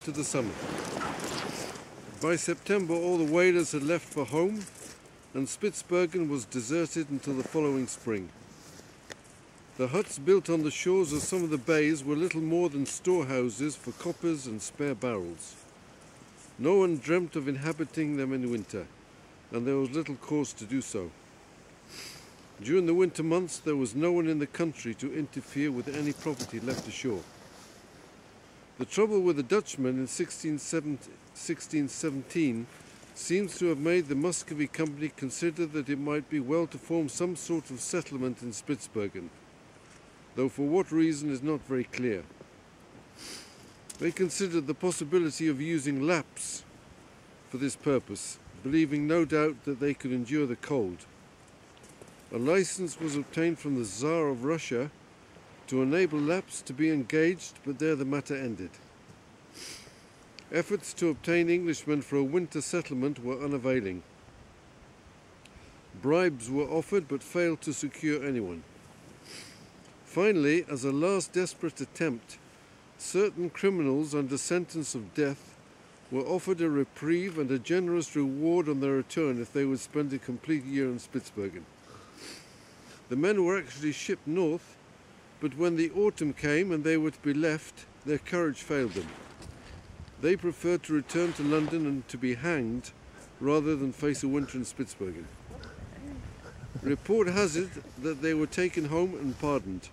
to the summer. By September, all the whalers had left for home, and Spitsbergen was deserted until the following spring. The huts built on the shores of some of the bays were little more than storehouses for coppers and spare barrels. No one dreamt of inhabiting them in winter, and there was little cause to do so. During the winter months, there was no one in the country to interfere with any property left ashore. The trouble with the Dutchmen in 1617 seems to have made the Muscovy Company consider that it might be well to form some sort of settlement in Spitsbergen, though for what reason is not very clear. They considered the possibility of using laps for this purpose, believing no doubt that they could endure the cold. A license was obtained from the Tsar of Russia to enable Lapps to be engaged, but there the matter ended. Efforts to obtain Englishmen for a winter settlement were unavailing. Bribes were offered but failed to secure anyone. Finally, as a last desperate attempt, certain criminals under sentence of death were offered a reprieve and a generous reward on their return if they would spend a complete year in Spitsbergen. The men were actually shipped north, but when the autumn came and they were to be left, their courage failed them. They preferred to return to London and to be hanged rather than face a winter in Spitsbergen. Report has it that they were taken home and pardoned.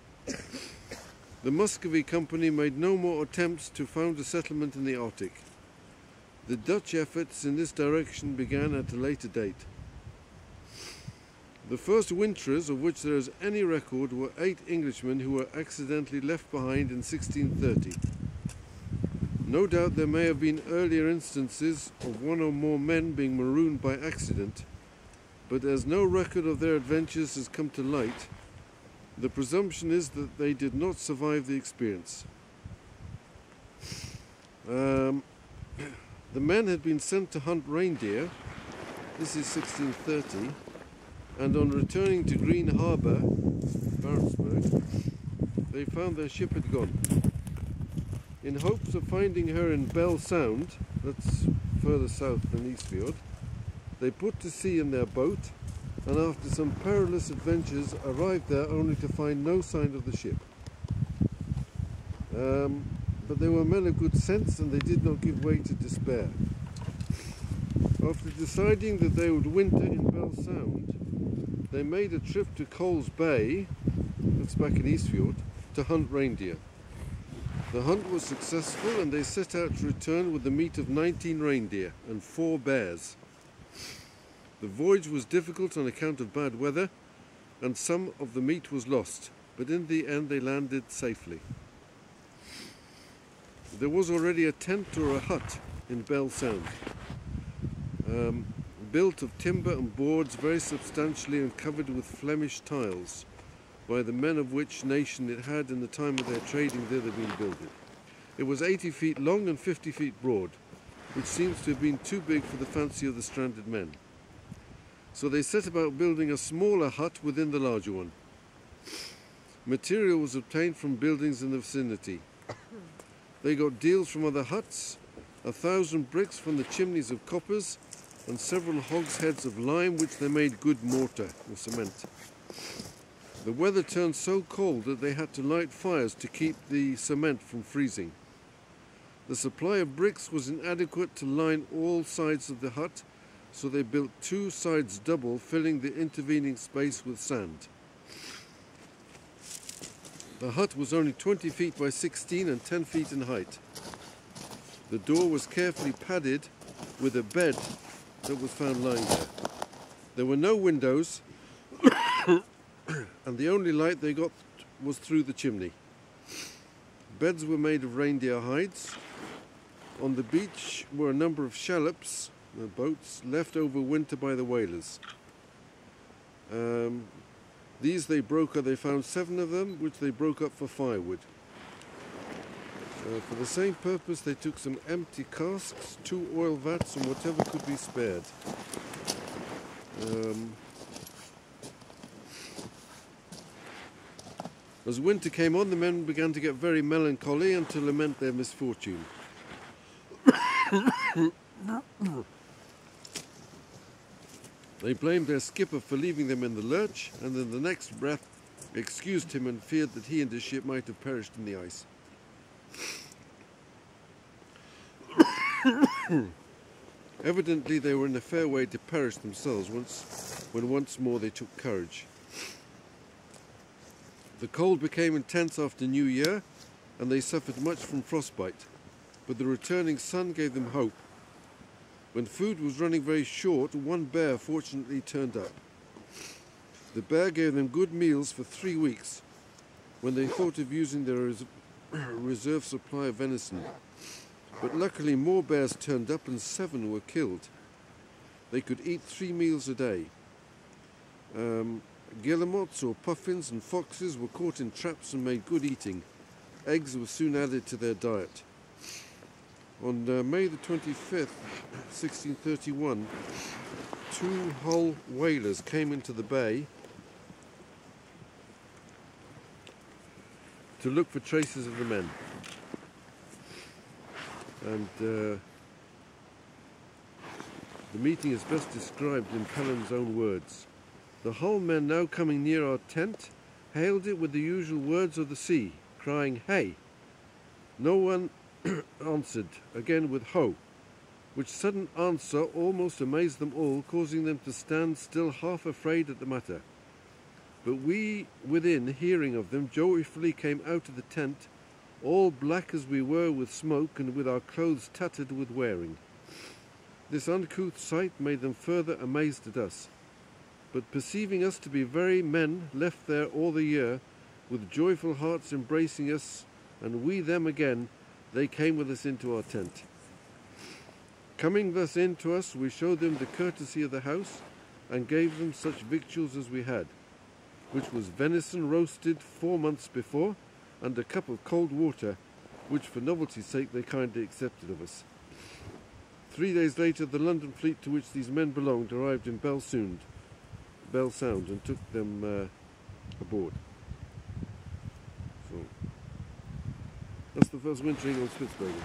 The Muscovy Company made no more attempts to found a settlement in the Arctic. The Dutch efforts in this direction began at a later date. The first winterers of which there is any record were 8 Englishmen who were accidentally left behind in 1630. No doubt there may have been earlier instances of one or more men being marooned by accident, but as no record of their adventures has come to light, the presumption is that they did not survive the experience. The men had been sent to hunt reindeer, this is 1630, and on returning to Green Harbour, Barentsburg, they found their ship had gone. In hopes of finding her in Bell Sound, that's further south than Eastfjord, they put to sea in their boat, and after some perilous adventures arrived there only to find no sign of the ship. But they were men of good sense and they did not give way to despair. After deciding that they would winter in Bell Sound, they made a trip to Coles Bay, that's back in Eastfjord, to hunt reindeer. The hunt was successful and they set out to return with the meat of 19 reindeer and 4 bears. The voyage was difficult on account of bad weather and some of the meat was lost, but in the end they landed safely. There was already a tent or a hut in Bell Sound, built of timber and boards very substantially and covered with Flemish tiles, by the men of which nation it had in the time of their trading thither been builded. It was 80 feet long and 50 feet broad, which seems to have been too big for the fancy of the stranded men. So they set about building a smaller hut within the larger one. Material was obtained from buildings in the vicinity. They got deals from other huts, 1,000 bricks from the chimneys of coppers, and several hogsheads of lime which they made good mortar or cement. The weather turned so cold that they had to light fires to keep the cement from freezing. The supply of bricks was inadequate to line all sides of the hut, so they built 2 sides double, filling the intervening space with sand. The hut was only 20 feet by 16 and 10 feet in height. The door was carefully padded with a bed that was found lying there. There were no windows, and the only light they got was through the chimney. Beds were made of reindeer hides. On the beach were a number of shallops, boats, left over winter by the whalers. These they found 7 of them, which they broke up for firewood. For the same purpose, they took some empty casks, 2 oil vats, and whatever could be spared. As winter came on, the men began to get very melancholy and to lament their misfortune. They blamed their skipper for leaving them in the lurch, and in the next breath excused him and feared that he and his ship might have perished in the ice. Evidently they were in a fair way to perish themselves when once more they took courage. The cold became intense after New Year, and they suffered much from frostbite, but the returning sun gave them hope. When food was running very short, one bear fortunately turned up. The bear gave them good meals for 3 weeks, when they thought of using their reserve supply of venison. But luckily more bears turned up and 7 were killed. They could eat 3 meals a day. Guillemots or puffins and foxes were caught in traps and made good eating. Eggs were soon added to their diet. On May the 25th, 1631, 2 Hull whalers came into the bay to look for traces of the men. And the meeting is best described in Pelham's own words. The Hull men, now coming near our tent, hailed it with the usual words of the sea, crying, "Hey!" No one answered, again with "Ho!" which sudden answer almost amazed them all, causing them to stand still half afraid at the matter. But we within, hearing of them, joyfully came out of the tent, all black as we were with smoke and with our clothes tattered with wearing. This uncouth sight made them further amazed at us, but perceiving us to be very men left there all the year, with joyful hearts embracing us, and we them again, they came with us into our tent. Coming thus in to us, we showed them the courtesy of the house, and gave them such victuals as we had, which was venison roasted 4 months before, and a cup of cold water, which for novelty's sake they kindly accepted of us. 3 days later, the London fleet to which these men belonged arrived in Bell Sound, and took them aboard. So that's the first wintering on Spitsbergen.